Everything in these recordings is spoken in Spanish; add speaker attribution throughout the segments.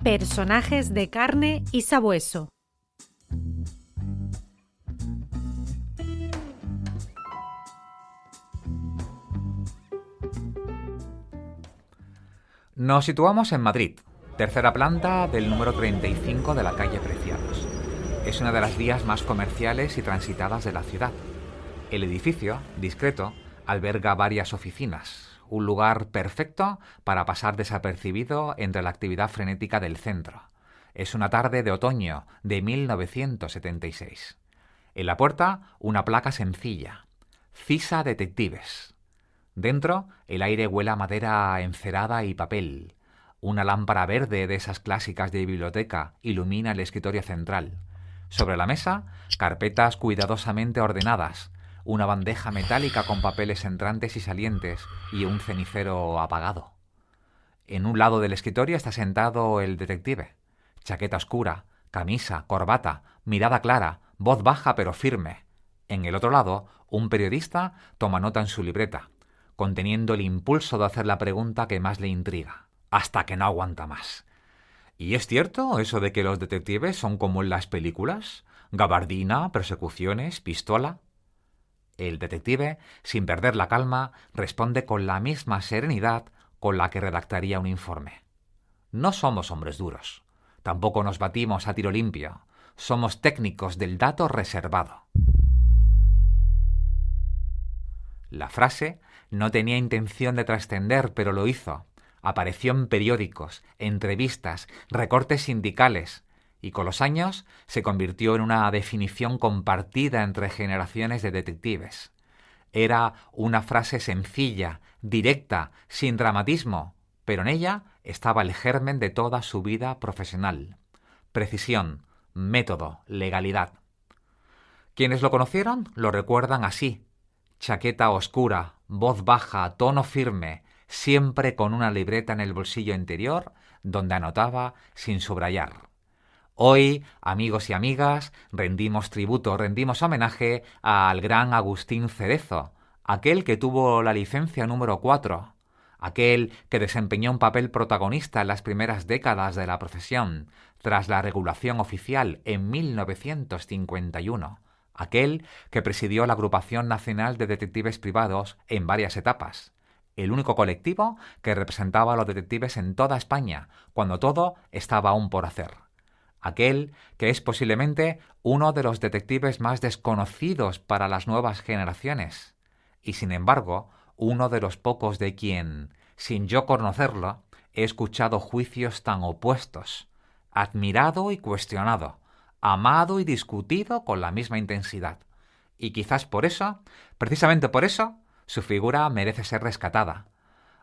Speaker 1: Personajes de carne y sabueso.
Speaker 2: Nos situamos en Madrid, tercera planta del número 35 de la calle Preciados. Es una de las vías más comerciales y transitadas de la ciudad. El edificio, discreto, alberga varias oficinas, un lugar perfecto para pasar desapercibido entre la actividad frenética del centro. Es una tarde de otoño de 1976. En la puerta, una placa sencilla: CISA Detectives. Dentro, el aire huele a madera encerada y papel. Una lámpara verde de esas clásicas de biblioteca ilumina el escritorio central. Sobre la mesa, carpetas cuidadosamente ordenadas, una bandeja metálica con papeles entrantes y salientes y un cenicero apagado. En un lado del escritorio está sentado el detective. Chaqueta oscura, camisa, corbata, mirada clara, voz baja pero firme. En el otro lado, un periodista toma nota en su libreta, conteniendo el impulso de hacer la pregunta que más le intriga, hasta que no aguanta más. ¿Y es cierto eso de que los detectives son como en las películas? ¿Gabardina, persecuciones, pistola? El detective, sin perder la calma, responde con la misma serenidad con la que redactaría un informe. No somos hombres duros. Tampoco nos batimos a tiro limpio. Somos técnicos del dato reservado. La frase no tenía intención de trascender, pero lo hizo. Apareció en periódicos, entrevistas, recortes sindicales, y con los años se convirtió en una definición compartida entre generaciones de detectives. Era una frase sencilla, directa, sin dramatismo, pero en ella estaba el germen de toda su vida profesional. Precisión, método, legalidad. Quienes lo conocieron lo recuerdan así: chaqueta oscura, voz baja, tono firme, siempre con una libreta en el bolsillo interior donde anotaba sin subrayar. Hoy, amigos y amigas, rendimos tributo, rendimos homenaje al gran Agustín Cerezo, aquel que tuvo la licencia número 4, aquel que desempeñó un papel protagonista en las primeras décadas de la profesión, tras la regulación oficial en 1951, aquel que presidió la Agrupación Nacional de Detectives Privados en varias etapas, el único colectivo que representaba a los detectives en toda España, cuando todo estaba aún por hacer. Aquel que es posiblemente uno de los detectives más desconocidos para las nuevas generaciones, y sin embargo, uno de los pocos de quien, sin yo conocerlo, he escuchado juicios tan opuestos: admirado y cuestionado, amado y discutido con la misma intensidad. Y quizás por eso, precisamente por eso, su figura merece ser rescatada.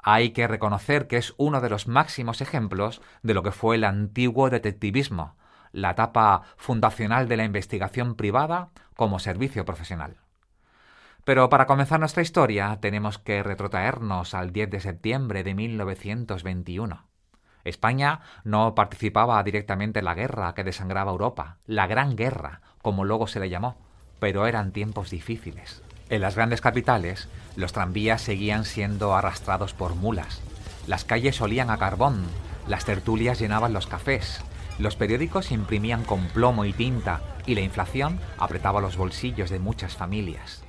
Speaker 2: Hay que reconocer que es uno de los máximos ejemplos de lo que fue el antiguo detectivismo, la etapa fundacional de la investigación privada como servicio profesional. Pero para comenzar nuestra historia tenemos que retrotraernos al 10 de septiembre de 1921. España no participaba directamente en la guerra que desangraba Europa, la Gran Guerra, como luego se le llamó, pero eran tiempos difíciles. En las grandes capitales, los tranvías seguían siendo arrastrados por mulas, las calles olían a carbón, las tertulias llenaban los cafés, los periódicos imprimían con plomo y tinta y la inflación apretaba los bolsillos de muchas familias.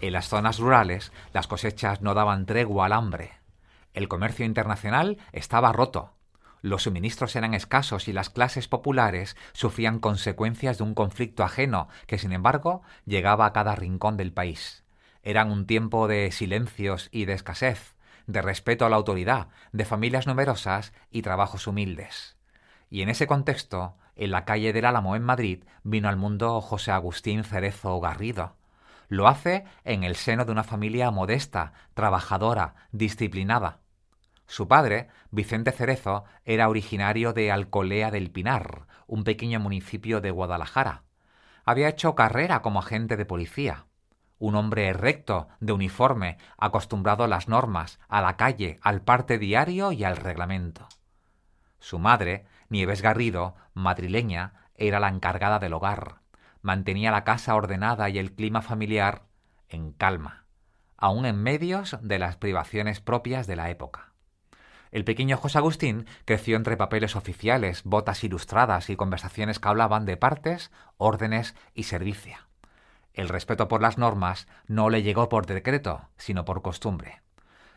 Speaker 2: En las zonas rurales, las cosechas no daban tregua al hambre. El comercio internacional estaba roto. Los suministros eran escasos y las clases populares sufrían consecuencias de un conflicto ajeno que, sin embargo, llegaba a cada rincón del país. Eran un tiempo de silencios y de escasez, de respeto a la autoridad, de familias numerosas y trabajos humildes. Y en ese contexto, en la calle del Álamo en Madrid, vino al mundo José Agustín Cerezo Garrido. Lo hace en el seno de una familia modesta, trabajadora, disciplinada. Su padre, Vicente Cerezo, era originario de Alcolea del Pinar, un pequeño municipio de Guadalajara. Había hecho carrera como agente de policía. Un hombre recto, de uniforme, acostumbrado a las normas, a la calle, al parte diario y al reglamento. Su madre, Nieves Garrido, madrileña, era la encargada del hogar. Mantenía la casa ordenada y el clima familiar en calma, aún en medio de las privaciones propias de la época. El pequeño José Agustín creció entre papeles oficiales, botas ilustradas y conversaciones que hablaban de partes, órdenes y servicio. El respeto por las normas no le llegó por decreto, sino por costumbre.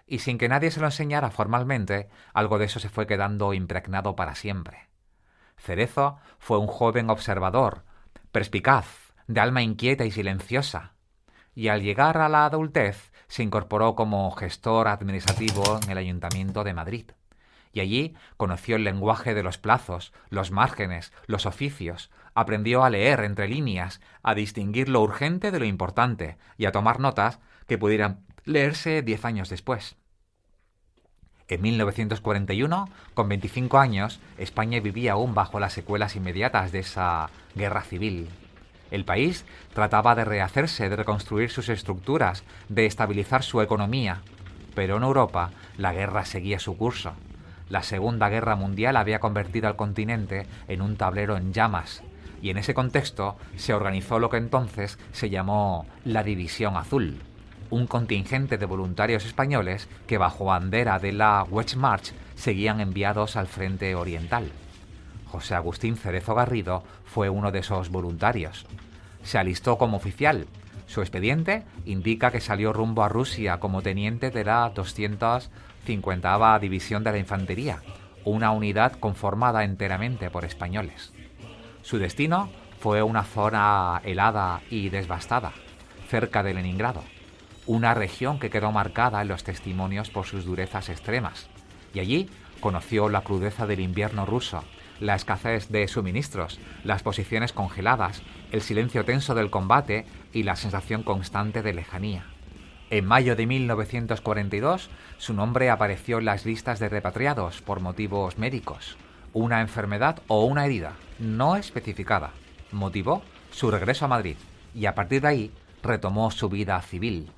Speaker 2: Y sin que nadie se lo enseñara formalmente, algo de eso se fue quedando impregnado para siempre. Cerezo fue un joven observador, perspicaz, de alma inquieta y silenciosa, y al llegar a la adultez se incorporó como gestor administrativo en el Ayuntamiento de Madrid. Y allí conoció el lenguaje de los plazos, los márgenes, los oficios, aprendió a leer entre líneas, a distinguir lo urgente de lo importante y a tomar notas que pudieran leerse 10 años después. En 1941, con 25 años, España vivía aún bajo las secuelas inmediatas de esa guerra civil. El país trataba de rehacerse, de reconstruir sus estructuras, de estabilizar su economía. Pero en Europa, la guerra seguía su curso. La Segunda Guerra Mundial había convertido al continente en un tablero en llamas, y en ese contexto se organizó lo que entonces se llamó la División Azul, un contingente de voluntarios españoles que bajo bandera de la Wehrmacht seguían enviados al frente oriental. José Agustín Cerezo Garrido fue uno de esos voluntarios. Se alistó como oficial. Su expediente indica que salió rumbo a Rusia como teniente de la 250ª División de la Infantería, una unidad conformada enteramente por españoles. Su destino fue una zona helada y devastada, cerca de Leningrado, una región que quedó marcada en los testimonios por sus durezas extremas, y allí conoció la crudeza del invierno ruso, la escasez de suministros, las posiciones congeladas, el silencio tenso del combate y la sensación constante de lejanía. En mayo de 1942, su nombre apareció en las listas de repatriados por motivos médicos. Una enfermedad o una herida, no especificada, motivó su regreso a Madrid y a partir de ahí retomó su vida civil.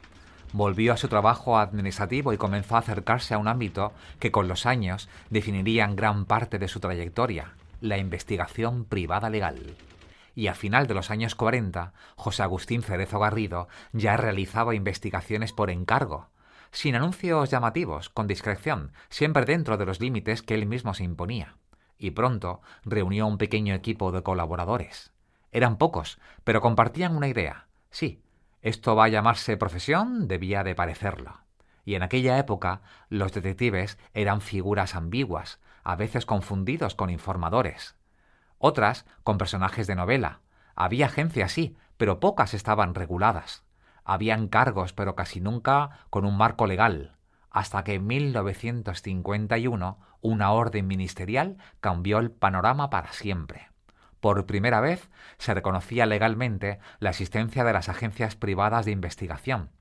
Speaker 2: Volvió a su trabajo administrativo y comenzó a acercarse a un ámbito que con los años definirían gran parte de su trayectoria, la investigación privada legal. Y a final de los años 40, José Agustín Cerezo Garrido ya realizaba investigaciones por encargo, sin anuncios llamativos, con discreción, siempre dentro de los límites que él mismo se imponía. Y pronto reunió un pequeño equipo de colaboradores. Eran pocos, pero compartían una idea. Sí, esto va a llamarse profesión, debía de parecerlo. Y en aquella época, los detectives eran figuras ambiguas, a veces confundidos con informadores. Otras con personajes de novela. Había agencias, sí, pero pocas estaban reguladas. Había encargos, pero casi nunca con un marco legal. Hasta que en 1951 una orden ministerial cambió el panorama para siempre. Por primera vez se reconocía legalmente la existencia de las agencias privadas de investigación.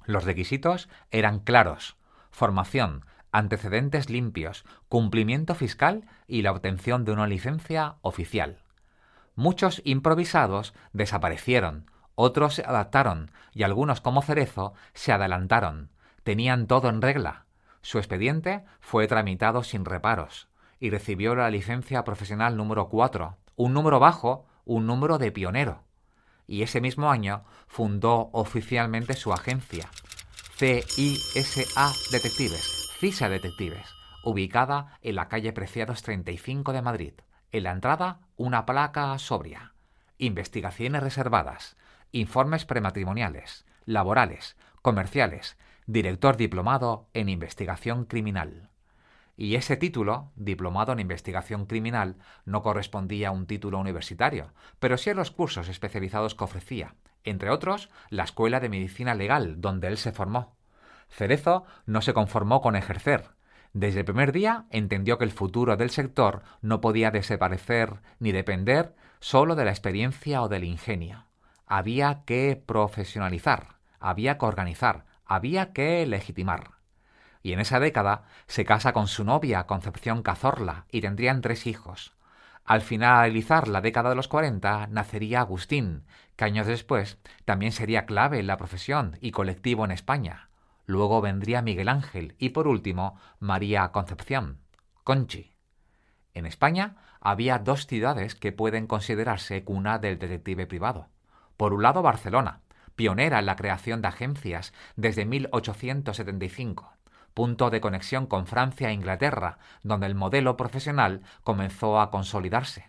Speaker 2: Los requisitos eran claros: formación, antecedentes limpios, cumplimiento fiscal y la obtención de una licencia oficial. Muchos improvisados desaparecieron, otros se adaptaron y algunos, como Cerezo, se adelantaron. Tenían todo en regla. Su expediente fue tramitado sin reparos y recibió la licencia profesional número 4, un número bajo, un número de pionero. Y ese mismo año fundó oficialmente su agencia, CISA Detectives, CISA Detectives, ubicada en la calle Preciados 35 de Madrid. En la entrada, una placa sobria: investigaciones reservadas, informes prematrimoniales, laborales, comerciales, director diplomado en investigación criminal. Y ese título, diplomado en investigación criminal, no correspondía a un título universitario, pero sí a los cursos especializados que ofrecía, entre otros la Escuela de Medicina Legal, donde él se formó. Cerezo no se conformó con ejercer. Desde el primer día entendió que el futuro del sector no podía desaparecer ni depender solo de la experiencia o del ingenio. Había que profesionalizar, había que organizar, había que legitimar. Y en esa década se casa con su novia Concepción Cazorla y tendrían 3 hijos. Al finalizar la década de los 40 nacería Agustín, que años después también sería clave en la profesión y colectivo en España. Luego vendría Miguel Ángel y por último María Concepción, Conchi. En España había 2 ciudades que pueden considerarse cuna del detective privado. Por un lado, Barcelona, pionera en la creación de agencias desde 1875. punto de conexión con Francia e Inglaterra, donde el modelo profesional comenzó a consolidarse.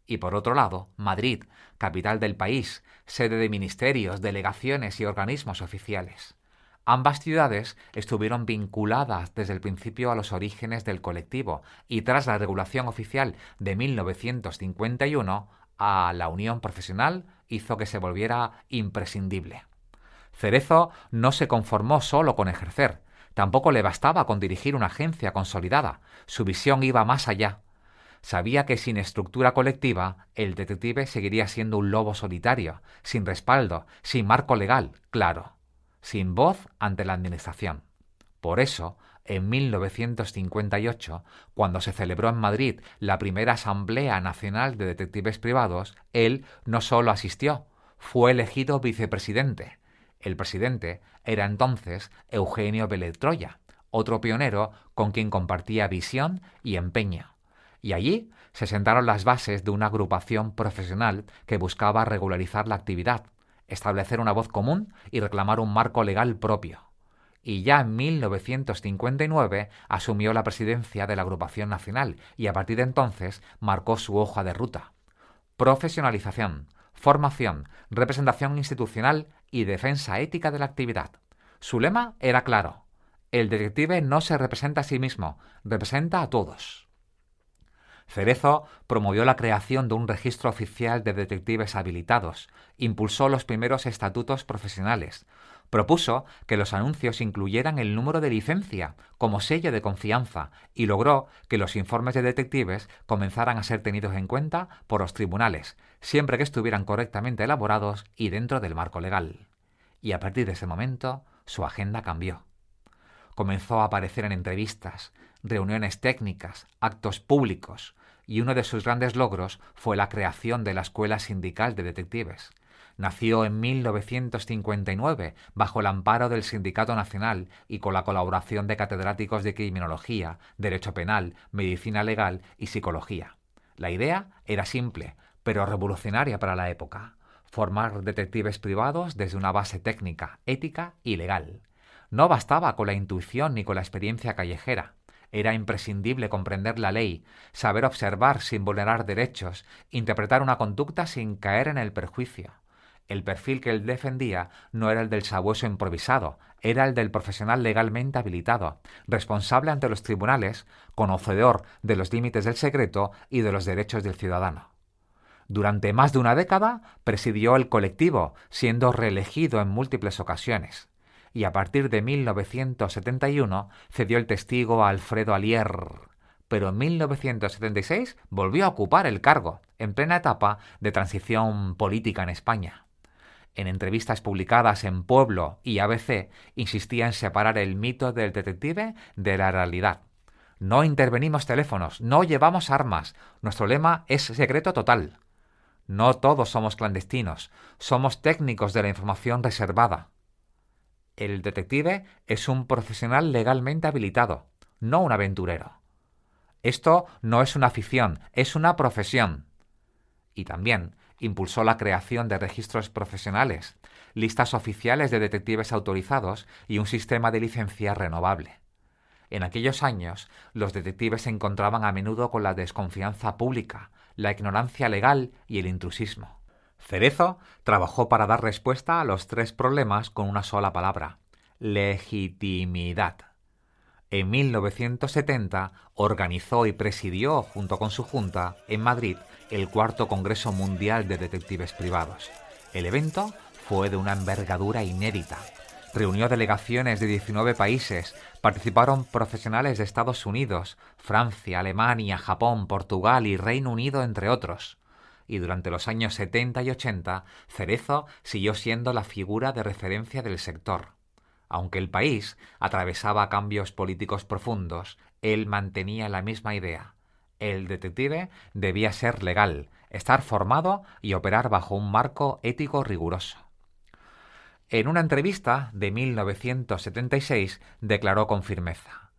Speaker 2: Y por otro lado, Madrid, capital del país, sede de ministerios, delegaciones y organismos oficiales. Ambas ciudades estuvieron vinculadas desde el principio a los orígenes del colectivo y tras la regulación oficial de 1951, a la unión profesional hizo que se volviera imprescindible. Cerezo no se conformó solo con ejercer, tampoco le bastaba con dirigir una agencia consolidada, su visión iba más allá. Sabía que sin estructura colectiva, el detective seguiría siendo un lobo solitario, sin respaldo, sin marco legal, claro, sin voz ante la administración. Por eso, en 1958, cuando se celebró en Madrid la primera Asamblea Nacional de Detectives Privados, él no solo asistió, fue elegido vicepresidente. El presidente era entonces Eugenio Vélez Troya, otro pionero con quien compartía visión y empeño. Y allí se sentaron las bases de una agrupación profesional que buscaba regularizar la actividad, establecer una voz común y reclamar un marco legal propio. Y ya en 1959 asumió la presidencia de la agrupación nacional y a partir de entonces marcó su hoja de ruta. Profesionalización, formación, representación institucional y defensa ética de la actividad. Su lema era claro: el detective no se representa a sí mismo, representa a todos. Cerezo promovió la creación de un registro oficial de detectives habilitados, impulsó los primeros estatutos profesionales, propuso que los anuncios incluyeran el número de licencia como sello de confianza y logró que los informes de detectives comenzaran a ser tenidos en cuenta por los tribunales, siempre que estuvieran correctamente elaborados y dentro del marco legal. Y a partir de ese momento, su agenda cambió. Comenzó a aparecer en entrevistas, reuniones técnicas, actos públicos, y uno de sus grandes logros fue la creación de la Escuela Sindical de Detectives. Nació en 1959 bajo el amparo del Sindicato Nacional y con la colaboración de catedráticos de criminología, derecho penal, medicina legal y psicología. La idea era simple, pero revolucionaria para la época: formar detectives privados desde una base técnica, ética y legal. No bastaba con la intuición ni con la experiencia callejera. Era imprescindible comprender la ley, saber observar sin vulnerar derechos, interpretar una conducta sin caer en el perjuicio. El perfil que él defendía no era el del sabueso improvisado, era el del profesional legalmente habilitado, responsable ante los tribunales, conocedor de los límites del secreto y de los derechos del ciudadano. Durante más de una década presidió el colectivo, siendo reelegido en múltiples ocasiones. Y a partir de 1971 cedió el testigo a Alfredo Alier, pero en 1976 volvió a ocupar el cargo, en plena etapa de transición política en España. En entrevistas publicadas en Pueblo y ABC, insistía en separar el mito del detective de la realidad. No intervenimos teléfonos, no llevamos armas, nuestro lema es secreto total. No todos somos clandestinos, somos técnicos de la información reservada. El detective es un profesional legalmente habilitado, no un aventurero. Esto no es una afición, es una profesión. Y también impulsó la creación de registros profesionales, listas oficiales de detectives autorizados y un sistema de licencia renovable. En aquellos años, los detectives se encontraban a menudo con la desconfianza pública, la ignorancia legal y el intrusismo. Cerezo trabajó para dar respuesta a los tres problemas con una sola palabra: legitimidad. En 1970 organizó y presidió, junto con su junta, en Madrid, el cuarto Congreso Mundial de Detectives Privados. El evento fue de una envergadura inédita. Reunió delegaciones de 19 países, participaron profesionales de Estados Unidos, Francia, Alemania, Japón, Portugal y Reino Unido, entre otros. Y durante los años 70 y 80, Cerezo siguió siendo la figura de referencia del sector. Aunque el país atravesaba cambios políticos profundos, él mantenía la misma idea. El detective debía ser legal, estar formado y operar bajo un marco ético riguroso. En una entrevista de 1976 declaró con firmeza: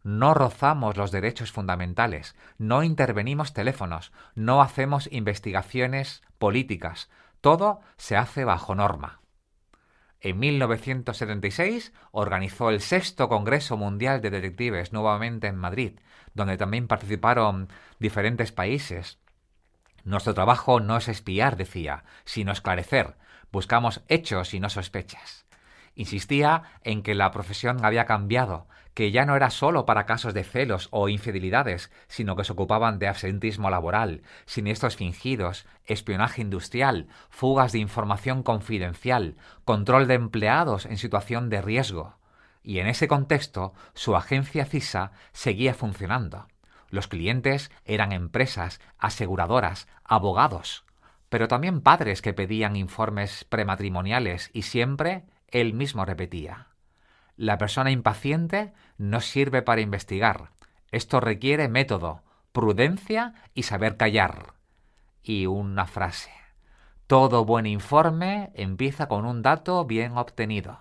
Speaker 2: no rozamos los derechos fundamentales, no intervenimos teléfonos, no hacemos investigaciones políticas, todo se hace bajo norma. En 1976 organizó el sexto Congreso Mundial de Detectives nuevamente en Madrid, donde también participaron diferentes países. Nuestro trabajo no es espiar, decía, sino esclarecer. Buscamos hechos y no sospechas. Insistía en que la profesión había cambiado, que ya no era solo para casos de celos o infidelidades, sino que se ocupaban de absentismo laboral, siniestros fingidos, espionaje industrial, fugas de información confidencial, control de empleados en situación de riesgo. Y en ese contexto, su agencia CISA seguía funcionando. Los clientes eran empresas, aseguradoras, abogados, pero también padres que pedían informes prematrimoniales y siempre él mismo repetía: la persona impaciente no sirve para investigar. Esto requiere método, prudencia y saber callar. Y una frase: todo buen informe empieza con un dato bien obtenido.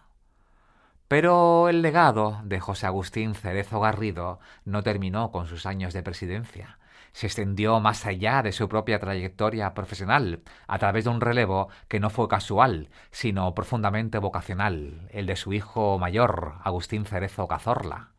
Speaker 2: Pero el legado de José Agustín Cerezo Garrido no terminó con sus años de presidencia. Se extendió más allá de su propia trayectoria profesional, a través de un relevo que no fue casual, sino profundamente vocacional, el de su hijo mayor, Agustín Cerezo Cazorla,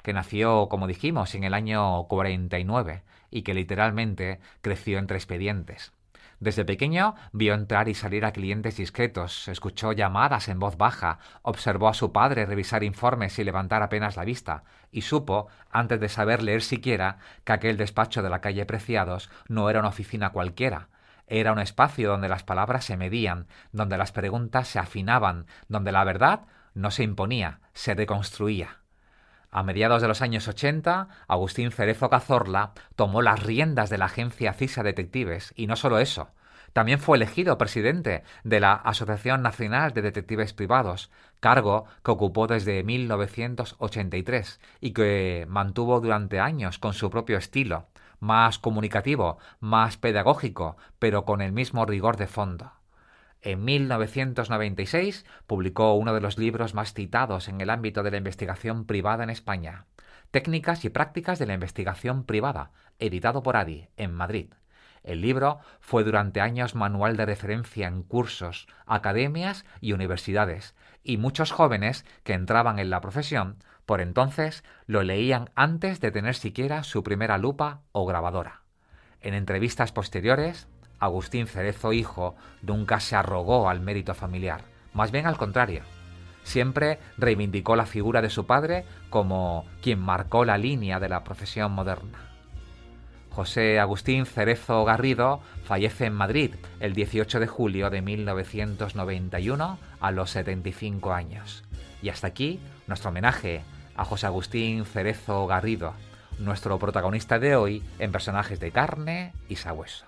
Speaker 2: que nació, como dijimos, en el año 49 y que literalmente creció entre expedientes. Desde pequeño vio entrar y salir a clientes discretos, escuchó llamadas en voz baja, observó a su padre revisar informes y levantar apenas la vista, y supo, antes de saber leer siquiera, que aquel despacho de la calle Preciados no era una oficina cualquiera. Era un espacio donde las palabras se medían, donde las preguntas se afinaban, donde la verdad no se imponía, se deconstruía. A mediados de los años 80, Agustín Cerezo Cazorla tomó las riendas de la agencia CISA Detectives, y no solo eso, también fue elegido presidente de la Asociación Nacional de Detectives Privados, cargo que ocupó desde 1983 y que mantuvo durante años con su propio estilo, más comunicativo, más pedagógico, pero con el mismo rigor de fondo. En 1996 publicó uno de los libros más citados en el ámbito de la investigación privada en España, Técnicas y prácticas de la investigación privada, editado por ADI, en Madrid. El libro fue durante años manual de referencia en cursos, academias y universidades, y muchos jóvenes que entraban en la profesión, por entonces, lo leían antes de tener siquiera su primera lupa o grabadora. En entrevistas posteriores, Agustín Cerezo hijo nunca se arrogó al mérito familiar, más bien al contrario. Siempre reivindicó la figura de su padre como quien marcó la línea de la profesión moderna. José Agustín Cerezo Garrido fallece en Madrid el 18 de julio de 1991 a los 75 años. Y hasta aquí nuestro homenaje a José Agustín Cerezo Garrido, nuestro protagonista de hoy en Personajes de Carne y Sabueso.